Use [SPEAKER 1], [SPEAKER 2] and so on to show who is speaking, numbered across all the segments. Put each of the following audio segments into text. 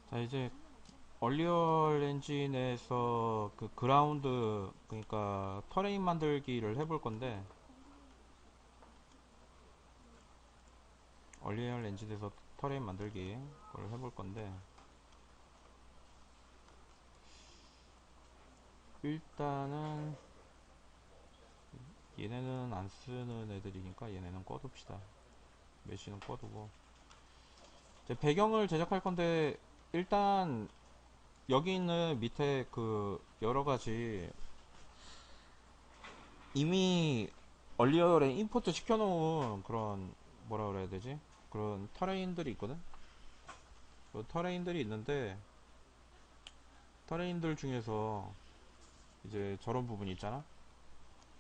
[SPEAKER 1] 자, 이제 얼리얼 엔진에서 그 그라운드, 그러니까 터레인 만들기를 해볼 건데, 얼리얼 엔진에서 터레인 만들기 그걸 해볼 건데, 일단은 얘네는 안 쓰는 애들이니까 얘네는 꺼둡시다. 메쉬는 꺼두고. 이제 배경을 제작할 건데, 일단 여기 있는 밑에 그 여러 가지 이미 얼리얼에 임포트 시켜놓은 그런, 뭐라 그래야 되지? 그런 터레인들이 있거든? 그 터레인들이 있는데, 터레인들 중에서 이제 저런 부분 있잖아?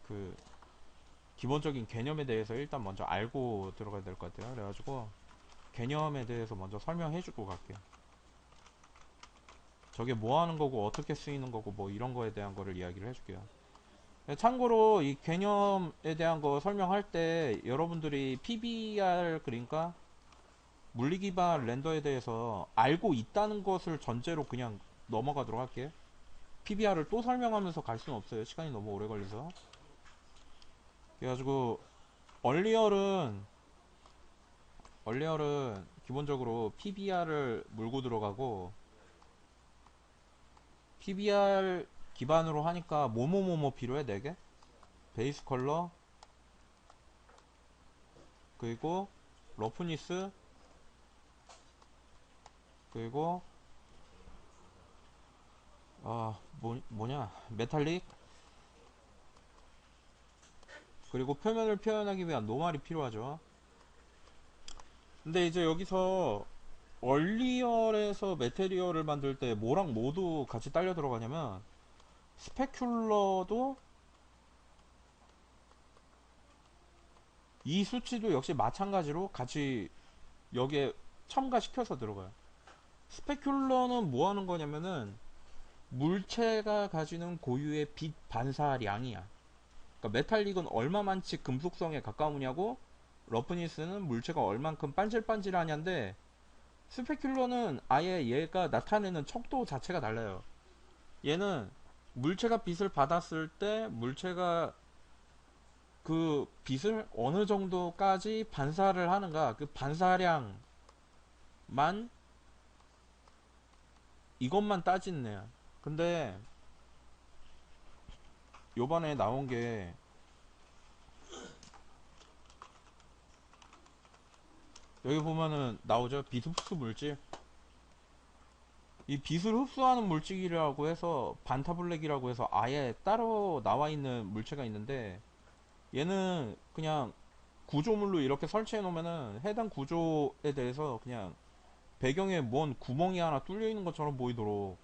[SPEAKER 1] 그 기본적인 개념에 대해서 일단 먼저 알고 들어가야 될 것 같아요. 그래가지고 개념에 대해서 먼저 설명해주고 갈게요. 저게 뭐 하는 거고 어떻게 쓰이는 거고 뭐 이런 거에 대한 거를 이야기를 해줄게요. 참고로 이 개념에 대한 거 설명할 때 여러분들이 PBR, 그러니까 물리기반 렌더에 대해서 알고 있다는 것을 전제로 그냥 넘어가도록 할게요. PBR을 또 설명하면서 갈 수는 없어요. 시간이 너무 오래 걸려서. 그래가지고 얼리얼은 기본적으로 PBR을 물고 들어가고, PBR 기반으로 하니까 뭐뭐뭐뭐 필요해. 4개 베이스 컬러, 그리고 러프니스, 그리고 뭐냐 메탈릭, 그리고 표면을 표현하기 위한 노말이 필요하죠. 근데 이제 여기서 얼리얼에서 메테리얼을 만들 때 뭐랑 뭐도 같이 딸려 들어가냐면, 스페큘러도 이 수치도 역시 마찬가지로 같이 여기에 첨가시켜서 들어가요. 스페큘러는 뭐 하는 거냐면은 물체가 가지는 고유의 빛 반사량이야. 그러니까 메탈릭은 얼마만치 금속성에 가까우냐고, 러프니스는 물체가 얼만큼 반질반질하냐인데, 스페큘러는 아예 얘가 나타내는 척도 자체가 달라요. 얘는 물체가 빛을 받았을 때 물체가 그 빛을 어느 정도까지 반사를 하는가, 그 반사량만, 이것만 따지는 애야. 근데 요번에 나온 게, 여기 보면은 나오죠, 빛 흡수 물질. 이 빛을 흡수하는 물질이라고 해서 반타블랙이라고 해서 아예 따로 나와 있는 물체가 있는데, 얘는 그냥 구조물로 이렇게 설치해 놓으면은 해당 구조에 대해서 그냥 배경에 뭔 구멍이 하나 뚫려 있는 것처럼 보이도록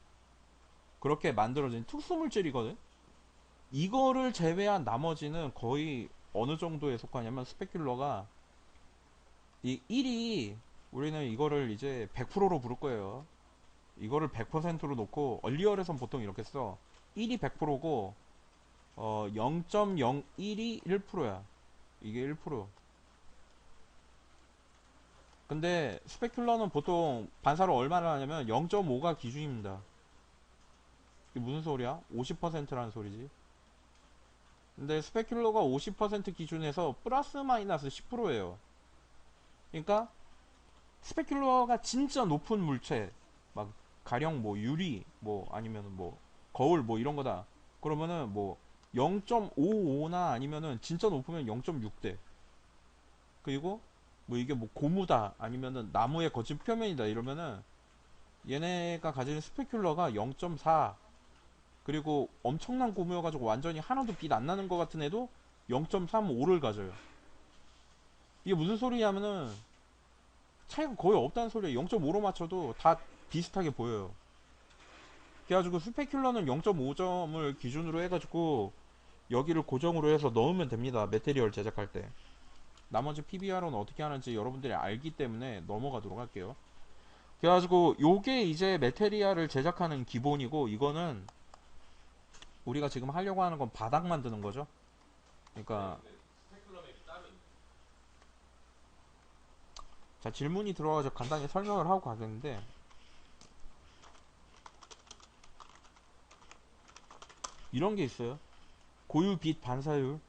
[SPEAKER 1] 그렇게 만들어진 특수 물질이거든. 이거를 제외한 나머지는 거의 어느 정도에 속하냐면, 스페큘러가 이 1이, 우리는 이거를 이제 100%로 부를 거예요. 이거를 100%로 놓고, 얼리얼에선 보통 이렇게 써. 1이 100%고 0.01이 1%야. 이게 1%. 근데 스페큘러는 보통 반사를 얼마나 하냐면 0.5가 기준입니다. 이게 무슨 소리야? 50%라는 소리지. 근데 스페큘러가 50% 기준에서 플러스 마이너스 10%예요. 그러니까 스페큘러가 진짜 높은 물체, 막 가령 뭐 유리, 뭐 아니면 뭐 거울, 뭐 이런 거다. 그러면은 뭐 0.55나 아니면은 진짜 높으면 0.6대. 그리고 뭐 이게 뭐 고무다 아니면은 나무의 거친 표면이다 이러면은 얘네가 가지는 스페큘러가 0.4, 그리고 엄청난 고무여가지고 완전히 하나도 빛 안 나는 것 같은 애도 0.35를 가져요. 이게 무슨 소리냐면은 차이가 거의 없다는 소리예요. 0.5로 맞춰도 다 비슷하게 보여요. 그래가지고 스페큘러는 0.5점을 기준으로 해가지고 여기를 고정으로 해서 넣으면 됩니다. 메테리얼 제작할 때. 나머지 PBR은 어떻게 하는지 여러분들이 알기 때문에 넘어가도록 할게요. 그래가지고 요게 이제 메테리얼을 제작하는 기본이고, 이거는 우리가 지금 하려고 하는 건 바닥 만드는 거죠. 그러니까 자, 질문이 들어와서 간단히 설명을 하고 가겠는데, 이런 게 있어요. 고유 빛 반사율.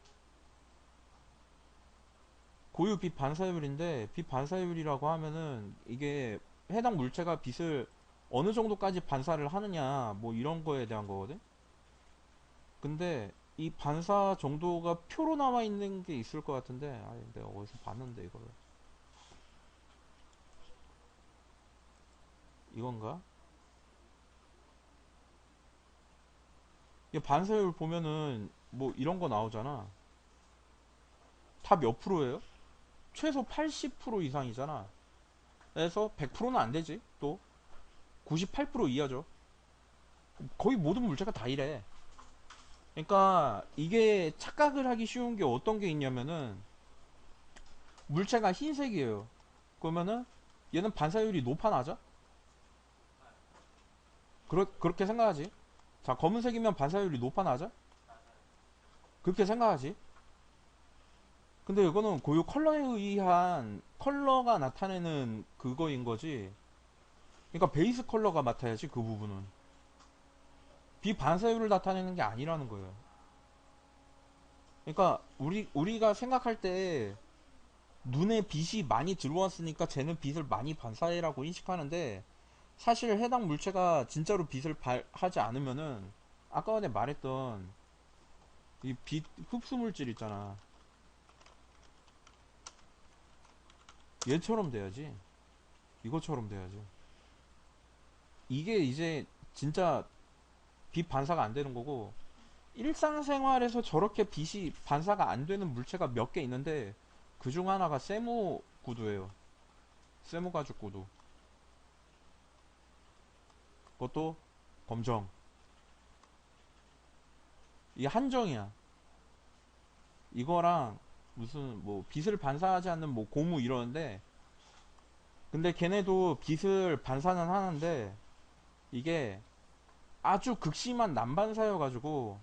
[SPEAKER 1] 고유 빛 반사율인데, 빛 반사율이라고 하면은 이게 해당 물체가 빛을 어느 정도까지 반사를 하느냐 뭐 이런 거에 대한 거거든. 근데 이 반사 정도가 표로 나와 있는 게 있을 것 같은데, 내가 어디서 봤는데 이거를. 이건가? 이 반사율 보면은 뭐 이런 거 나오잖아. 다 몇 프로예요? 최소 80% 이상이잖아. 그래서 100%는 안 되지. 또 98% 이하죠. 거의 모든 물체가 다 이래. 그러니까 이게 착각을 하기 쉬운 게 어떤 게 있냐면은, 물체가 흰색이에요. 그러면은 얘는 반사율이 높아 낮아? 그렇게 생각하지. 자, 검은색이면 반사율이 높아 낮아? 그렇게 생각하지. 근데 이거는 고유 컬러에 의한 컬러가 나타내는 그거인 거지. 그러니까 베이스 컬러가 맡아야지 그 부분은. 비반사율을 나타내는 게 아니라는 거예요. 그러니까 우리가 생각할 때 눈에 빛이 많이 들어왔으니까 쟤는 빛을 많이 반사해라고 인식하는데, 사실 해당 물체가 진짜로 빛을 하지 않으면은 아까 전에 말했던 이 빛 흡수 물질 있잖아. 얘처럼 돼야지. 이것처럼 돼야지. 이게 이제 진짜 빛 반사가 안 되는 거고, 일상생활에서 저렇게 빛이 반사가 안 되는 물체가 몇 개 있는데 그 중 하나가 세모 구두예요. 세모 가죽 구두. 그것도 검정. 이게 한정이야. 이거랑 무슨 뭐 빛을 반사하지 않는 뭐 고무 이러는데, 근데 걔네도 빛을 반사는 하는데 이게 아주 극심한 난반사여 가지고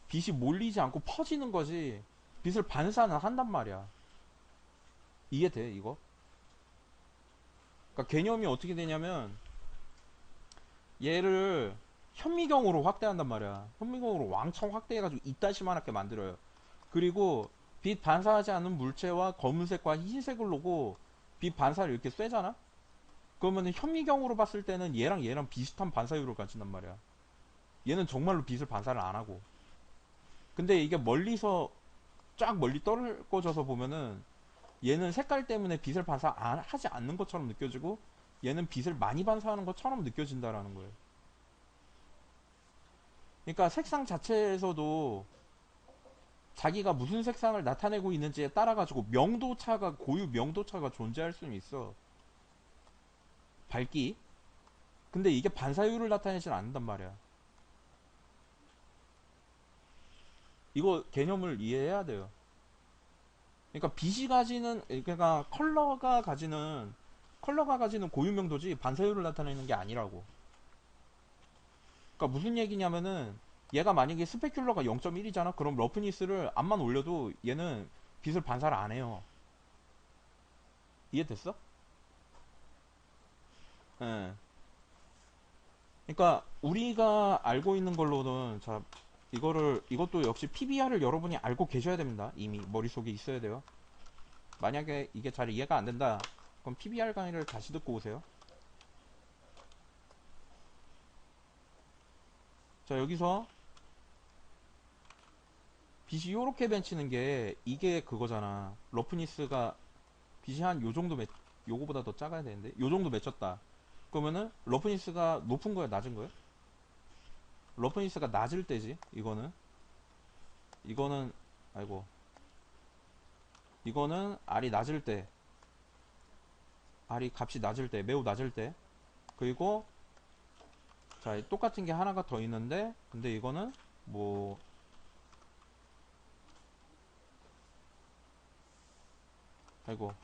[SPEAKER 1] 빛이 몰리지 않고 퍼지는 거지 빛을 반사는 한단 말이야. 이해돼 이거? 그러니까 개념이 어떻게 되냐면, 얘를 현미경으로 확대한단 말이야. 현미경으로 왕창 확대해가지고 이따시만하게 만들어요. 그리고 빛 반사하지 않는 물체와 검은색과 흰색을 놓고 빛 반사를 이렇게 쐬잖아? 그러면 현미경으로 봤을 때는 얘랑 비슷한 반사율을 가진단 말이야. 얘는 정말로 빛을 반사를 안 하고. 근데 이게 멀리서 쫙 멀리 떨어져서 보면은 얘는 색깔 때문에 빛을 하지 않는 것처럼 느껴지고, 얘는 빛을 많이 반사하는 것처럼 느껴진다라는 거예요. 그러니까 색상 자체에서도 자기가 무슨 색상을 나타내고 있는지에 따라 가지고 명도차가, 고유 명도차가 존재할 수는 있어. 밝기. 근데 이게 반사율을 나타내진 않는단 말이야. 이거 개념을 이해해야 돼요. 그러니까 빛이 가지는, 그러니까 컬러가 가지는 고유 명도지 반사율을 나타내는 게 아니라고. 그러니까 무슨 얘기냐면은, 얘가 만약에 스페큘러가 0.1이잖아. 그럼 러프니스를 앞만 올려도 얘는 빛을 반사를 안 해요. 이해됐어? 예. 그러니까 우리가 알고 있는 걸로는, 자, 이것도 역시 PBR을 여러분이 알고 계셔야 됩니다. 이미 머릿속에 있어야 돼요. 만약에 이게 잘 이해가 안 된다, 그럼 PBR 강의를 다시 듣고 오세요. 자, 여기서 빛이 요렇게 맺히는 게 이게 그거잖아. 러프니스가 빛이 한 요 정도 요거보다 더 작아야 되는데 요 정도 맺혔다. 그러면은 러프니스가 높은 거야, 낮은 거야? 러프니스가 낮을 때지. 이거는 아이고, 이거는 R이 낮을 때, R이 값이 낮을 때, 매우 낮을 때. 그리고 자, 똑같은 게 하나가 더 있는데, 근데 이거는 뭐, 아이고,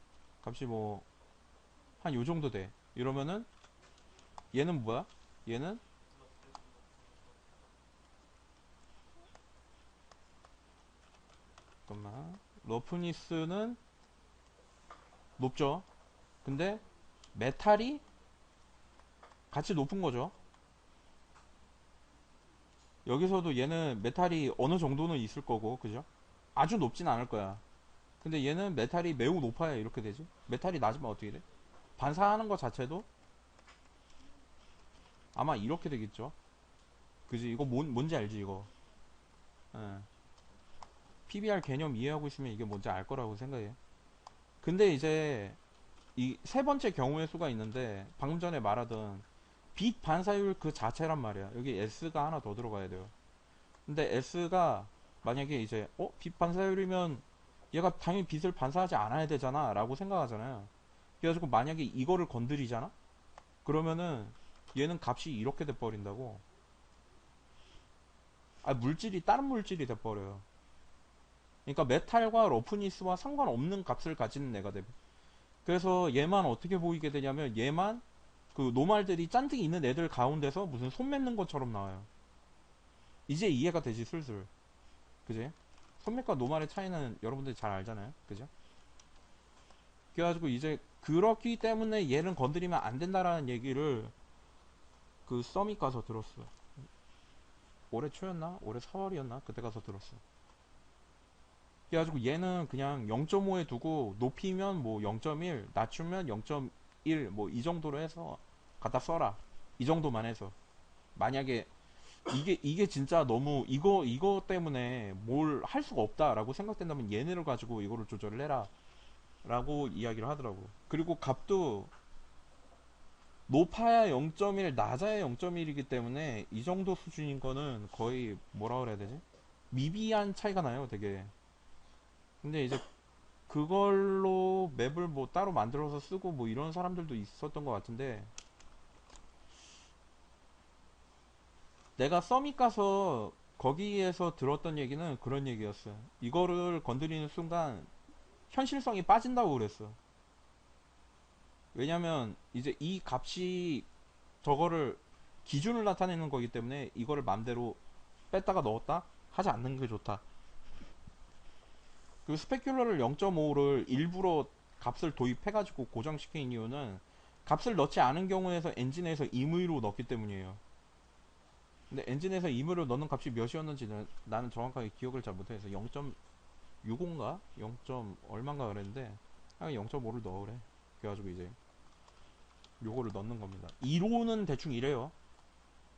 [SPEAKER 1] 값이 뭐 한 요 정도 돼. 이러면은 얘는 뭐야? 얘는, 잠깐만, 러프니스는 높죠. 근데 메탈이 같이 높은 거죠. 여기서도 얘는 메탈이 어느 정도는 있을 거고, 그죠? 아주 높진 않을 거야. 근데 얘는 메탈이 매우 높아야 이렇게 되지. 메탈이 낮으면 어떻게 돼? 반사하는 것 자체도 아마 이렇게 되겠죠. 그지? 이거 뭔지 알지, 이거? 예. PBR 개념 이해하고 있으면 이게 뭔지 알 거라고 생각해. 근데 이제 이 세 번째 경우의 수가 있는데, 방금 전에 말하던 빛 반사율 그 자체란 말이야. 여기 S가 하나 더 들어가야 돼요. 근데 S가 만약에 이제 빛 반사율이면 얘가 당연히 빛을 반사하지 않아야 되잖아 라고 생각하잖아요. 그래가지고 만약에 이거를 건드리잖아? 그러면은 얘는 값이 이렇게 돼버린다고. 물질이 다른 물질이 돼버려요. 그러니까 메탈과 러프니스와 상관없는 값을 가지는 애가 돼. 그래서 얘만 어떻게 보이게 되냐면 얘만 그 노말들이 짠뜩 있는 애들 가운데서 무슨 손 맺는 것처럼 나와요. 이제 이해가 되지 슬슬. 그지? 손맥과 노말의 차이는 여러분들이 잘 알잖아요. 그죠? 그래가지고 이제 그렇기 때문에 얘는 건드리면 안 된다라는 얘기를 그 서밋 가서 들었어. 올해 초였나? 올해 4월이었나? 그때 가서 들었어. 그래가지고 얘는 그냥 0.5에 두고 높이면 뭐 0.1, 낮추면 0.1 뭐 이 정도로 해서 갖다 써라. 이 정도만 해서. 만약에 이게 진짜 너무 이거 때문에 뭘 할 수가 없다라고 생각된다면 얘네를 가지고 이거를 조절을 해라 라고 이야기를 하더라고. 그리고 값도 높아야 0.1 낮아야 0.1이기 때문에 이 정도 수준인 거는 거의 뭐라 그래야 되지? 미비한 차이가 나요 되게. 근데 이제 그걸로 맵을 뭐 따로 만들어서 쓰고 뭐 이런 사람들도 있었던 것 같은데, 내가 서밋 가서 거기에서 들었던 얘기는 그런 얘기였어. 이거를 건드리는 순간 현실성이 빠진다고 그랬어. 왜냐면 이제 이 값이 저거를 기준을 나타내는 거기 때문에 이거를 맘대로 뺐다가 넣었다 하지 않는 게 좋다. 그 스페큘러를 0.5를 일부러 값을 도입해가지고 고정시킨 이유는 값을 넣지 않은 경우에서 엔진에서 임의로 넣기 때문이에요. 근데 엔진에서 임의로 넣는 값이 몇이었는지는 나는 정확하게 기억을 잘 못해서 0.65인가? 0. 얼마인가 그랬는데 그냥 0.5를 넣으래. 그래가지고 이제 요거를 넣는 겁니다. 이론은 대충 이래요.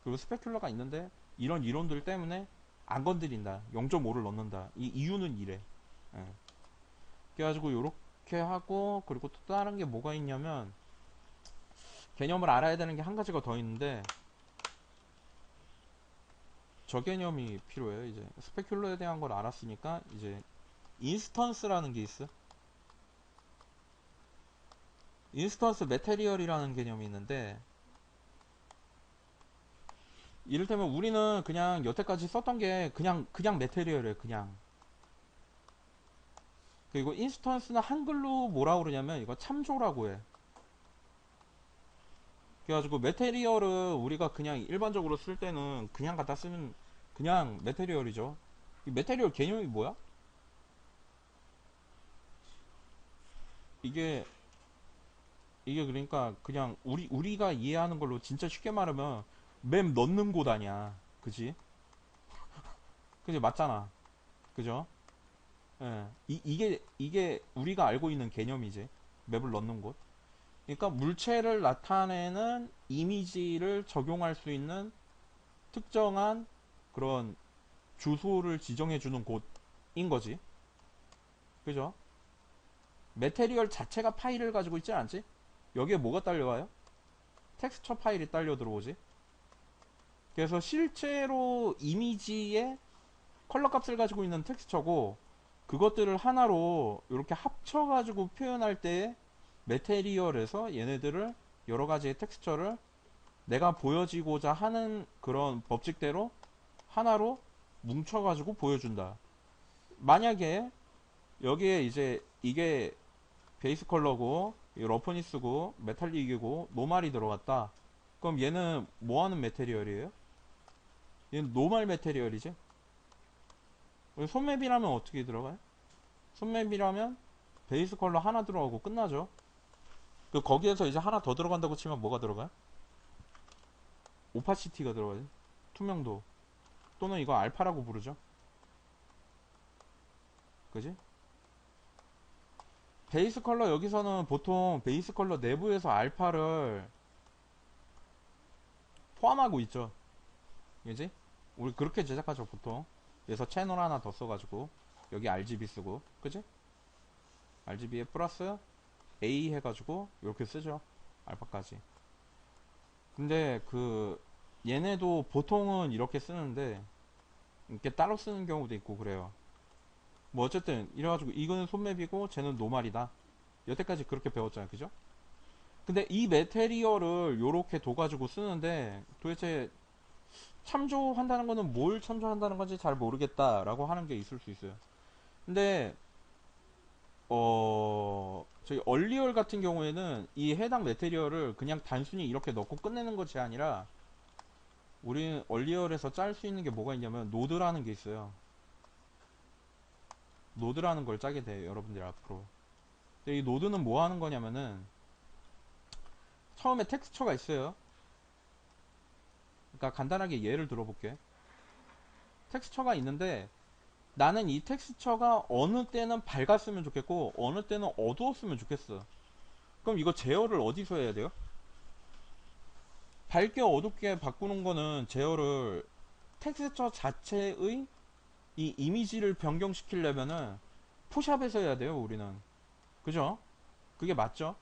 [SPEAKER 1] 그리고 스페큘러가 있는데 이런 이론들 때문에 안 건드린다. 0.5를 넣는다. 이 이유는 이래. 예. 그래가지고 요렇게 하고, 그리고 또 다른 게 뭐가 있냐면 개념을 알아야 되는 게 한 가지가 더 있는데, 저 개념이 필요해요. 이제 스페큘러에 대한 걸 알았으니까 이제 인스턴스라는 게 있어. 인스턴스 메테리얼이라는 개념이 있는데, 이를테면 우리는 그냥 여태까지 썼던 게 그냥 메테리얼이에요. 그냥. 그리고 인스턴스는 한글로 뭐라 그러냐면 이거 참조라고 해. 그래가지고 메테리얼은 우리가 그냥 일반적으로 쓸 때는 그냥 갖다 쓰면 그냥 메테리얼이죠. 이 메테리얼 개념이 뭐야? 이게 그러니까 그냥 우리가 이해하는 걸로 진짜 쉽게 말하면 맵 넣는 곳 아니야. 그지? 그지? 맞잖아. 그죠? 예. 이게 우리가 알고 있는 개념이지. 맵을 넣는 곳. 그러니까 물체를 나타내는 이미지를 적용할 수 있는 특정한 그런 주소를 지정해주는 곳인 거지. 그죠? 메테리얼 자체가 파일을 가지고 있지 않지? 여기에 뭐가 딸려와요? 텍스처 파일이 딸려 들어오지. 그래서 실제로 이미지의 컬러 값을 가지고 있는 텍스처고, 그것들을 하나로 이렇게 합쳐가지고 표현할 때 메테리얼에서 얘네들을 여러 가지의 텍스처를 내가 보여지고자 하는 그런 법칙대로 하나로 뭉쳐가지고 보여준다. 만약에 여기에 이제 이게 베이스 컬러고 러프니스고 메탈릭이고 노말이 들어갔다. 그럼 얘는 뭐 하는 메테리얼이에요? 얘는 노말 메테리얼이지. 손맵이라면 어떻게 들어가요? 손맵이라면 베이스 컬러 하나 들어가고 끝나죠. 거기에서 이제 하나 더 들어간다고 치면 뭐가 들어가요? 오파시티가 들어가요. 투명도. 또는 이거 알파라고 부르죠. 그지? 베이스 컬러 여기서는 보통 베이스 컬러 내부에서 알파를 포함하고 있죠. 그지? 우리 그렇게 제작하죠 보통. 그래서 채널 하나 더 써가지고 여기 RGB 쓰고, 그지? RGB에 플러스 A 해가지고 이렇게 쓰죠. 알파까지. 근데 그 얘네도 보통은 이렇게 쓰는데 이렇게 따로 쓰는 경우도 있고 그래요. 뭐 어쨌든 이래가지고 이거는 손맵이고 쟤는 노말이다. 여태까지 그렇게 배웠잖아요, 그죠? 근데 이 메테리얼을 요렇게 둬가지고 쓰는데 도대체 참조한다는 거는 뭘 참조한다는 건지 잘 모르겠다라고 하는 게 있을 수 있어요. 근데 저희 얼리얼 같은 경우에는 이 해당 메테리얼을 그냥 단순히 이렇게 넣고 끝내는 것이 아니라 우리 얼리얼에서 짤 수 있는 게 뭐가 있냐면 노드라는 게 있어요. 노드라는 걸 짜게 돼요, 여러분들이 앞으로. 근데 이 노드는 뭐 하는 거냐면은 처음에 텍스처가 있어요. 그러니까 간단하게 예를 들어볼게. 텍스처가 있는데 나는 이 텍스처가 어느 때는 밝았으면 좋겠고 어느 때는 어두웠으면 좋겠어. 그럼 이거 제어를 어디서 해야 돼요? 밝게 어둡게 바꾸는 거는 제어를 텍스처 자체의 이 이미지를 변경시키려면은 포샵에서 해야 돼요, 우리는. 그죠? 그게 맞죠?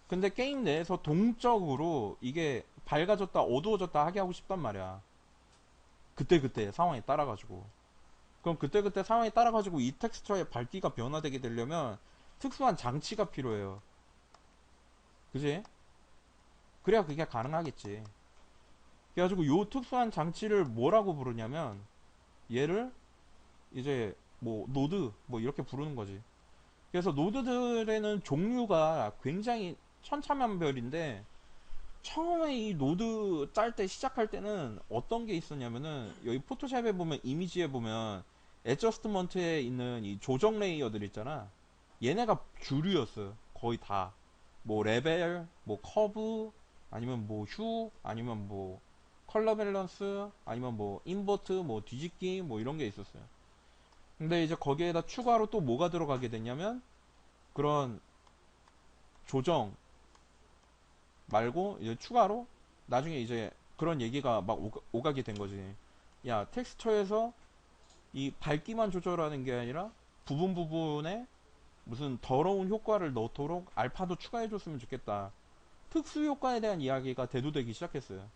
[SPEAKER 1] 근데 게임 내에서 동적으로 이게 밝아졌다 어두워졌다 하게 하고 싶단 말이야. 그때그때 상황에 따라가지고. 그럼 그때그때 상황에 따라가지고 이 텍스처의 밝기가 변화되게 되려면 특수한 장치가 필요해요. 그지? 그래야 그게 가능하겠지. 그래가지고 요 특수한 장치를 뭐라고 부르냐면 얘를 이제 뭐 노드 뭐 이렇게 부르는 거지. 그래서 노드들에는 종류가 굉장히 천차만별인데 처음에 이 노드 짤 때 시작할 때는 어떤 게 있었냐면은 여기 포토샵에 보면 이미지에 보면 애저스트먼트에 있는 이 조정 레이어들 있잖아. 얘네가 주류였어요. 거의 다. 뭐 레벨, 뭐 커브, 아니면 뭐 휴, 아니면 뭐 컬러 밸런스, 아니면 뭐 인버트, 뭐 뒤집기, 뭐 이런 게 있었어요. 근데 이제 거기에다 추가로 또 뭐가 들어가게 됐냐면 그런 조정 말고 이제 추가로 나중에 이제 그런 얘기가 막 오가게 된 거지. 야, 텍스처에서 이 밝기만 조절하는 게 아니라 부분 부분에 무슨 더러운 효과를 넣도록 알파도 추가해줬으면 좋겠다. 특수 효과에 대한 이야기가 대두되기 시작했어요.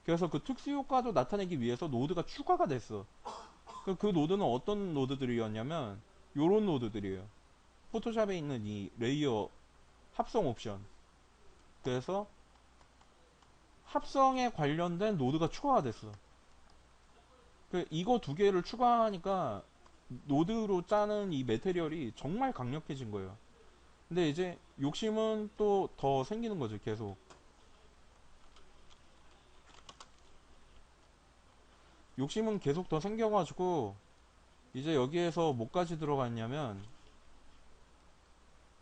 [SPEAKER 1] 그래서 그 특수 효과도 나타내기 위해서 노드가 추가가 됐어. 그 노드는 어떤 노드들이었냐면 요런 노드들이에요. 포토샵에 있는 이 레이어 합성 옵션. 그래서 합성에 관련된 노드가 추가가 됐어. 이거 두 개를 추가하니까 노드로 짜는 이 메테리얼이 정말 강력해진 거예요. 근데 이제 욕심은 또 더 생기는 거죠, 계속. 욕심은 계속 더 생겨가지고 이제 여기에서 뭐까지 들어갔냐면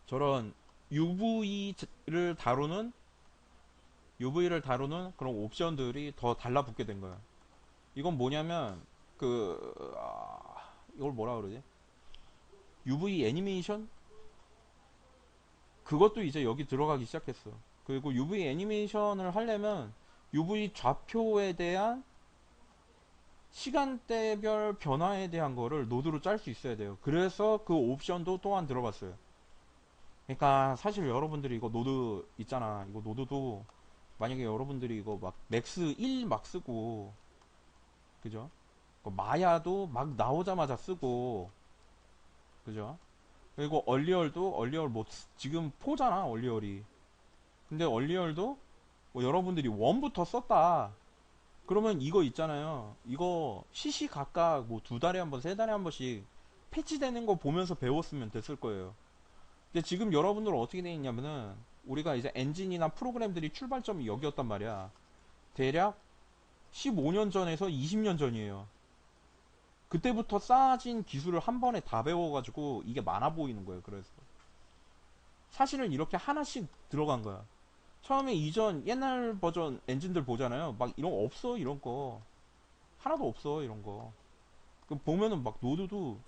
[SPEAKER 1] 저런 UV를 다루는 그런 옵션들이 더 달라붙게 된 거예요. 이건 뭐냐면 이걸 뭐라 그러지? UV 애니메이션? 그것도 이제 여기 들어가기 시작했어. 그리고 UV 애니메이션을 하려면 UV 좌표에 대한 시간대별 변화에 대한 거를 노드로 짤 수 있어야 돼요. 그래서 그 옵션도 또한 들어갔어요. 그러니까 사실 여러분들이 이거 노드 있잖아. 이거 노드도 만약에 여러분들이 이거 막 맥스 1 막 쓰고, 그죠? 마야도 막 나오자마자 쓰고, 그죠? 그리고 얼리얼 뭐 지금 4잖아, 얼리얼이. 근데 얼리얼도 뭐 여러분들이 1부터 썼다. 그러면 이거 있잖아요. 이거 시시각각 뭐 2달에 한 번, 3달에 한 번씩 패치되는 거 보면서 배웠으면 됐을 거예요. 근데 지금 여러분들은 어떻게 돼 있냐면은 우리가 이제 엔진이나 프로그램들이 출발점이 여기였단 말이야. 대략 15년 전에서 20년 전이에요. 그때부터 쌓아진 기술을 한 번에 다 배워가지고 이게 많아 보이는 거예요. 그래서 사실은 이렇게 하나씩 들어간 거야. 처음에 이전 옛날 버전 엔진들 보잖아요. 막 이런 거 없어, 이런 거. 하나도 없어 이런 거. 그 보면은 막 노드도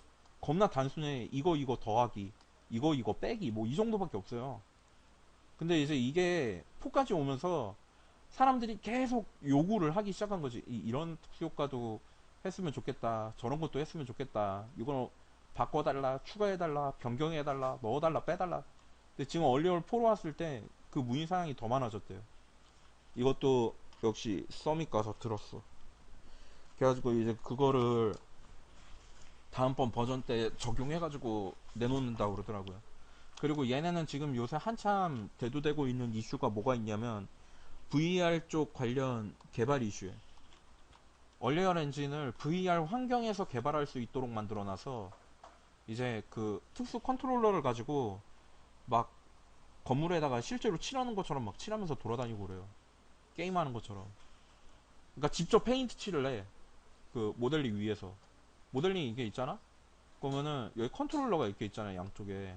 [SPEAKER 1] 겁나 단순해. 이거 더하기, 이거 빼기, 뭐 이 정도밖에 없어요. 근데 이제 이게 4까지 오면서 사람들이 계속 요구를 하기 시작한 거지. 이런 특수 효과도 했으면 좋겠다. 저런 것도 했으면 좋겠다. 이거 바꿔달라, 추가해달라, 변경해달라, 넣어달라, 빼달라. 근데 지금 얼리얼 4로 왔을 때 그 문의사항이 더 많아졌대요. 이것도 역시 서밋 가서 들었어. 그래가지고 이제 그거를 다음번 버전 때 적용해가지고 내놓는다고 그러더라고요. 그리고 얘네는 지금 요새 한참 대두되고 있는 이슈가 뭐가 있냐면 VR 쪽 관련 개발 이슈에 얼리얼 엔진을 VR 환경에서 개발할 수 있도록 만들어놔서 이제 그 특수 컨트롤러를 가지고 막 건물에다가 실제로 칠하는 것처럼 막 칠하면서 돌아다니고 그래요. 게임하는 것처럼. 그러니까 직접 페인트 칠을 해. 그 모델링 위에서. 모델링 이게 있잖아? 그러면은 여기 컨트롤러가 이렇게 있잖아요, 양쪽에.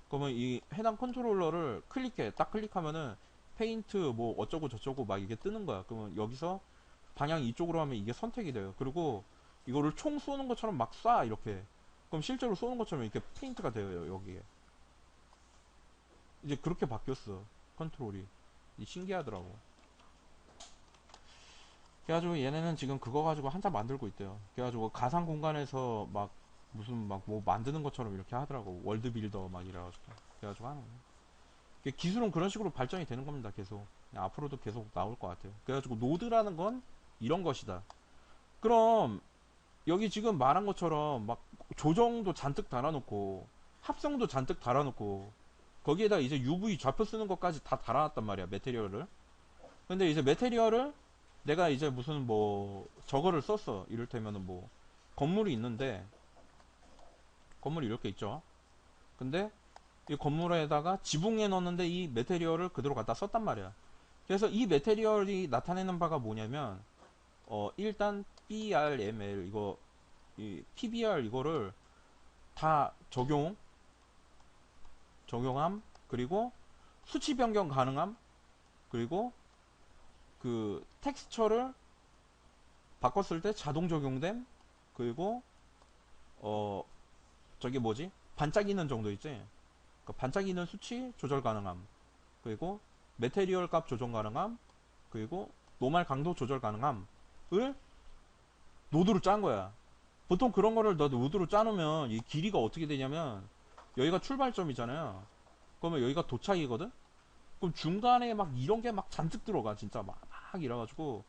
[SPEAKER 1] 그러면 이 해당 컨트롤러를 클릭해. 딱 클릭하면은 페인트 뭐 어쩌고 저쩌고 막 이게 뜨는 거야. 그러면 여기서 방향 이쪽으로 하면 이게 선택이 돼요. 그리고 이거를 총 쏘는 것처럼 막 쏴, 이렇게. 그럼 실제로 쏘는 것처럼 이렇게 페인트가 돼요, 여기에. 이제 그렇게 바뀌었어, 컨트롤이. 신기하더라고. 그래가지고 얘네는 지금 그거 가지고 한참 만들고 있대요. 그래가지고 가상 공간에서 막 무슨 막 뭐 만드는 것처럼 이렇게 하더라고. 월드 빌더 막 이래가지고. 그래가지고 하는 거예요. 기술은 그런 식으로 발전이 되는 겁니다. 계속. 앞으로도 계속 나올 것 같아요. 그래가지고 노드라는 건 이런 것이다. 그럼 여기 지금 말한 것처럼 막 조정도 잔뜩 달아놓고 합성도 잔뜩 달아놓고 거기에다 이제 UV 좌표 쓰는 것까지 다 달아놨단 말이야, 메테리얼을. 근데 이제 메테리얼을 내가 이제 무슨 뭐 저거를 썼어. 이를테면은 뭐 건물이 있는데, 건물이 이렇게 있죠. 근데 이 건물에다가 지붕에 넣었는데 이 메테리얼을 그대로 갖다 썼단 말이야. 그래서 이 메테리얼이 나타내는 바가 뭐냐면 일단 BRML 이거 이 PBR 이거를 다 적용함, 그리고 수치 변경 가능함, 그리고 그 텍스처를 바꿨을 때 자동 적용됨, 그리고 어 저기 뭐지, 반짝이는 정도 있지. 그 반짝이는 수치 조절 가능함, 그리고 메테리얼 값 조정 가능함, 그리고 노말 강도 조절 가능함을 노드로 짠 거야. 보통 그런 거를 너 노드로 짜놓으면 이 길이가 어떻게 되냐면 여기가 출발점이잖아요. 그러면 여기가 도착이거든. 그럼 중간에 막 이런 게 막 잔뜩 들어가, 진짜 막 이래가지고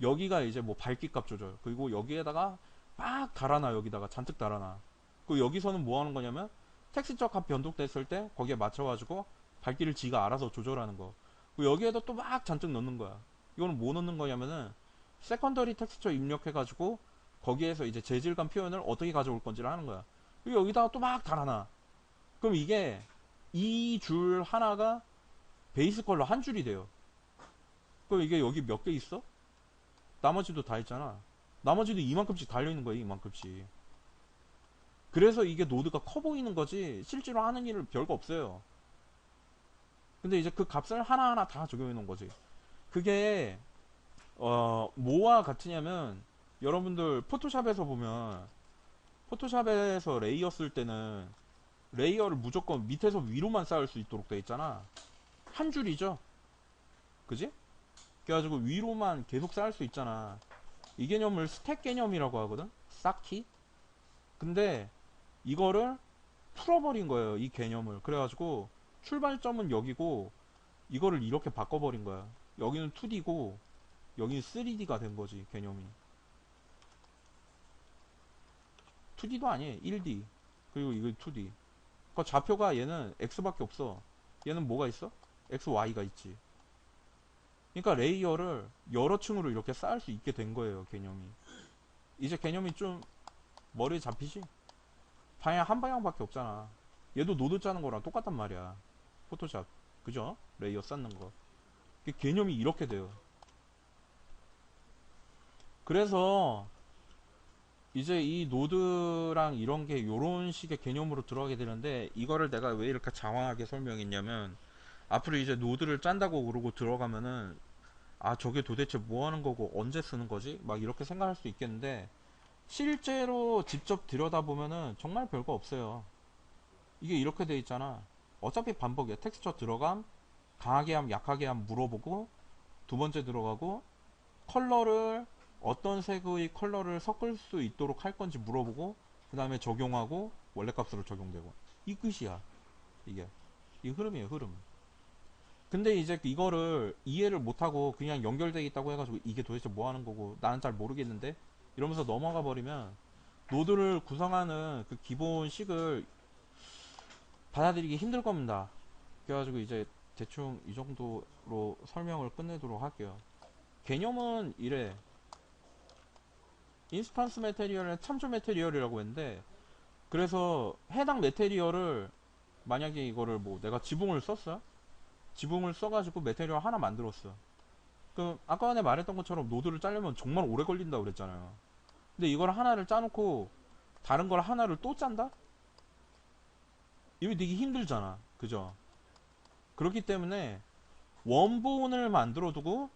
[SPEAKER 1] 여기가 이제 뭐 밝기 값 조절, 그리고 여기에다가 막 달아놔. 여기다가 잔뜩 달아놔. 그 여기서는 뭐 하는 거냐면 텍스처 값 변동됐을 때 거기에 맞춰가지고 밝기를 지가 알아서 조절하는 거. 그리고 여기에다 또 막 잔뜩 넣는 거야. 이거는 뭐 넣는 거냐면은 세컨더리 텍스처 입력해가지고 거기에서 이제 재질감 표현을 어떻게 가져올 건지를 하는 거야. 그리고 여기다가 또 막 달아놔. 그럼 이게 이 줄 하나가 베이스 컬러 한 줄이 돼요. 그럼 이게 여기 몇 개 있어? 나머지도 다 있잖아. 나머지도 이만큼씩 달려있는 거야, 이만큼씩. 그래서 이게 노드가 커 보이는 거지 실제로 하는 일은 별거 없어요. 근데 이제 그 값을 하나하나 다 적용해 놓은 거지. 그게 뭐와 같으냐면, 여러분들 포토샵에서 보면 포토샵에서 레이어 쓸 때는 레이어를 무조건 밑에서 위로만 쌓을 수 있도록 돼 있잖아. 한 줄이죠, 그지? 그래가지고 위로만 계속 쌓을 수 있잖아. 이 개념을 스택 개념이라고 하거든, 쌓기. 근데 이거를 풀어버린 거예요, 이 개념을. 그래가지고 출발점은 여기고 이거를 이렇게 바꿔버린 거야. 여기는 2D고 여기는 3D가 된 거지, 개념이. 2D도 아니에요, 1D. 그리고 이거 2D. 그 좌표가 얘는 X밖에 없어. 얘는 뭐가 있어? X, Y가 있지. 그러니까 레이어를 여러 층으로 이렇게 쌓을 수 있게 된 거예요, 개념이. 이제 개념이 좀 머리에 잡히지? 방향 한 방향밖에 없잖아. 얘도 노드 짜는 거랑 똑같단 말이야, 포토샵. 그죠? 레이어 쌓는 거. 개념이 이렇게 돼요. 그래서 이제 이 노드랑 이런 게 요런 식의 개념으로 들어가게 되는데, 이거를 내가 왜 이렇게 장황하게 설명했냐면, 앞으로 이제 노드를 짠다고 그러고 들어가면은 아, 저게 도대체 뭐 하는 거고 언제 쓰는 거지? 막 이렇게 생각할 수 있겠는데, 실제로 직접 들여다보면은 정말 별거 없어요. 이게 이렇게 돼 있잖아. 어차피 반복이야. 텍스처 들어감, 강하게 함, 약하게 함 물어보고, 두 번째 들어가고, 컬러를, 어떤 색의 컬러를 섞을 수 있도록 할 건지 물어보고, 그 다음에 적용하고, 원래 값으로 적용되고. 이 끝이야. 이게. 이 흐름이에요, 흐름. 근데 이제 이거를 이해를 못하고 그냥 연결돼 있다고 해가지고 이게 도대체 뭐 하는 거고 나는 잘 모르겠는데 이러면서 넘어가 버리면 노드를 구성하는 그 기본식을 받아들이기 힘들 겁니다. 그래가지고 이제 대충 이 정도로 설명을 끝내도록 할게요. 개념은 이래. 인스턴스 메테리얼은 참조 메테리얼이라고 했는데, 그래서 해당 메테리얼을 만약에 이거를 뭐 내가 지붕을 썼어요. 지붕을 써가지고 메테리얼 하나 만들었어. 그럼 아까 전에 말했던 것처럼 노드를 짜려면 정말 오래 걸린다고 그랬잖아요. 근데 이걸 하나를 짜놓고 다른 걸 하나를 또 짠다? 이거 되게 힘들잖아. 그죠? 그렇기 때문에 원본을 만들어 두고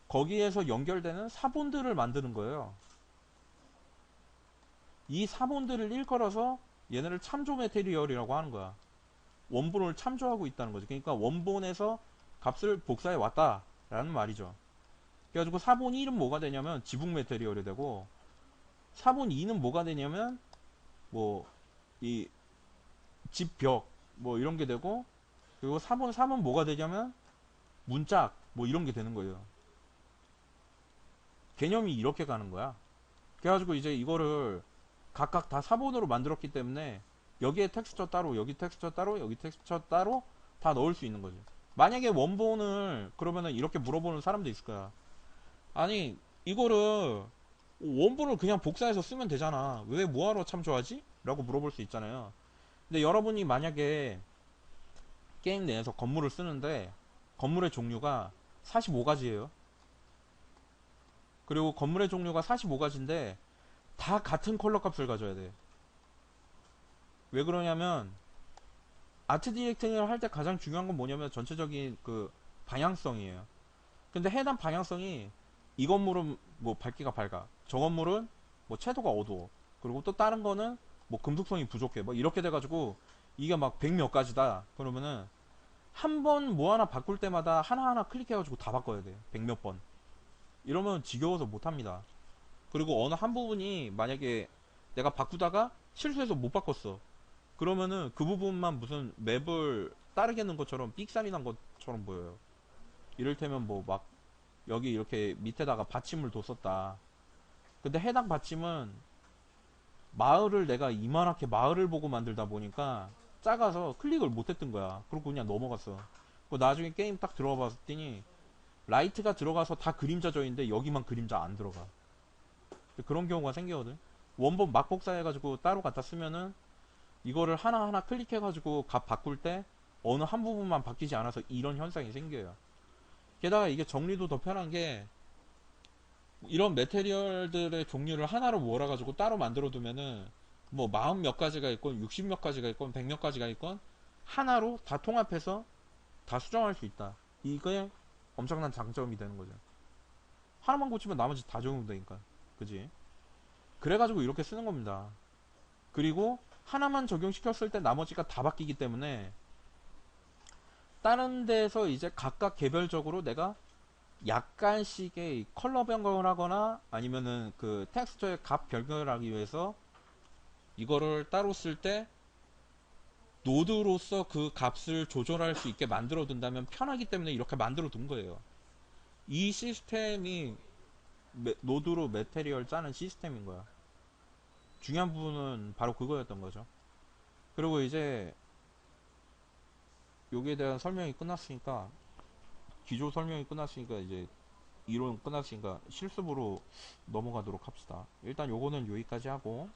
[SPEAKER 1] 거기에서 연결되는 사본들을 만드는 거예요. 이 사본들을 일컬어서 얘네를 참조 메테리얼이라고 하는 거야. 원본을 참조하고 있다는 거지. 그러니까 원본에서 값을 복사해 왔다라는 말이죠. 그래가지고 사본 1은 뭐가 되냐면 지붕 메테리얼이 되고, 사본 2는 뭐가 되냐면 뭐 이 집 벽 뭐 이런 게 되고, 그리고 사본 3은 뭐가 되냐면 문짝 뭐 이런 게 되는 거예요. 개념이 이렇게 가는 거야. 그래가지고 이제 이거를 각각 다 사본으로 만들었기 때문에 여기에 텍스처 따로, 여기 텍스처 따로, 여기 텍스처 따로 다 넣을 수 있는 거죠. 만약에 원본을 그러면은 이렇게 물어보는 사람도 있을 거야. 아니, 이거를 원본을 그냥 복사해서 쓰면 되잖아. 왜 뭐하러 참조하지? 라고 물어볼 수 있잖아요. 근데 여러분이 만약에 게임 내에서 건물을 쓰는데 건물의 종류가 45가지예요. 그리고 건물의 종류가 45가지인데 다 같은 컬러 값을 가져야 돼. 왜 그러냐면 아트 디렉팅을 할 때 가장 중요한 건 뭐냐면 전체적인 그 방향성이에요. 근데 해당 방향성이 이 건물은 뭐 밝기가 밝아, 저 건물은 뭐 채도가 어두워, 그리고 또 다른 거는 뭐 금속성이 부족해, 뭐 이렇게 돼가지고 이게 막 백 몇 가지다 그러면은 한 번 뭐 하나 바꿀 때마다 하나하나 클릭해가지고 다 바꿔야 돼. 백 몇 번. 이러면 지겨워서 못합니다. 그리고 어느 한 부분이 만약에 내가 바꾸다가 실수해서 못 바꿨어. 그러면은 그 부분만 무슨 맵을 따르겠는 것처럼 삑살이 난 것처럼 보여요. 이를테면 뭐 막 여기 이렇게 밑에다가 받침을 뒀었다. 근데 해당 받침은 마을을 내가 이만하게 마을을 보고 만들다 보니까 작아서 클릭을 못했던 거야. 그리고 그냥 넘어갔어. 그 나중에 게임 딱 들어가 봤더니 라이트가 들어가서 다 그림자져 있는데 여기만 그림자 안 들어가. 그런 경우가 생기거든. 원본 막 복사해가지고 따로 갖다 쓰면은 이거를 하나하나 클릭해가지고 값 바꿀 때 어느 한 부분만 바뀌지 않아서 이런 현상이 생겨요. 게다가 이게 정리도 더 편한 게, 이런 메테리얼들의 종류를 하나로 몰아가지고 따로 만들어 두면은 뭐 40 몇 가지가 있건 60 몇 가지가 있건 100 몇 가지가 있건 하나로 다 통합해서 다 수정할 수 있다. 이게 엄청난 장점이 되는 거죠. 하나만 고치면 나머지 다 적용되니까. 그지? 그래가지고 이렇게 쓰는 겁니다. 그리고 하나만 적용시켰을 때 나머지가 다 바뀌기 때문에 다른 데서 이제 각각 개별적으로 내가 약간씩의 컬러 변경을 하거나 아니면은 그 텍스처의 값 변경을 하기 위해서 이거를 따로 쓸 때 노드로서 그 값을 조절할 수 있게 만들어 둔다면 편하기 때문에 이렇게 만들어 둔 거예요. 이 시스템이 노드로 메테리얼 짜는 시스템인 거야. 중요한 부분은 바로 그거였던 거죠. 그리고 이제 여기에 대한 설명이 끝났으니까, 기조 설명이 끝났으니까 이제 이론 끝났으니까 실습으로 넘어가도록 합시다. 일단 요거는 여기까지 하고,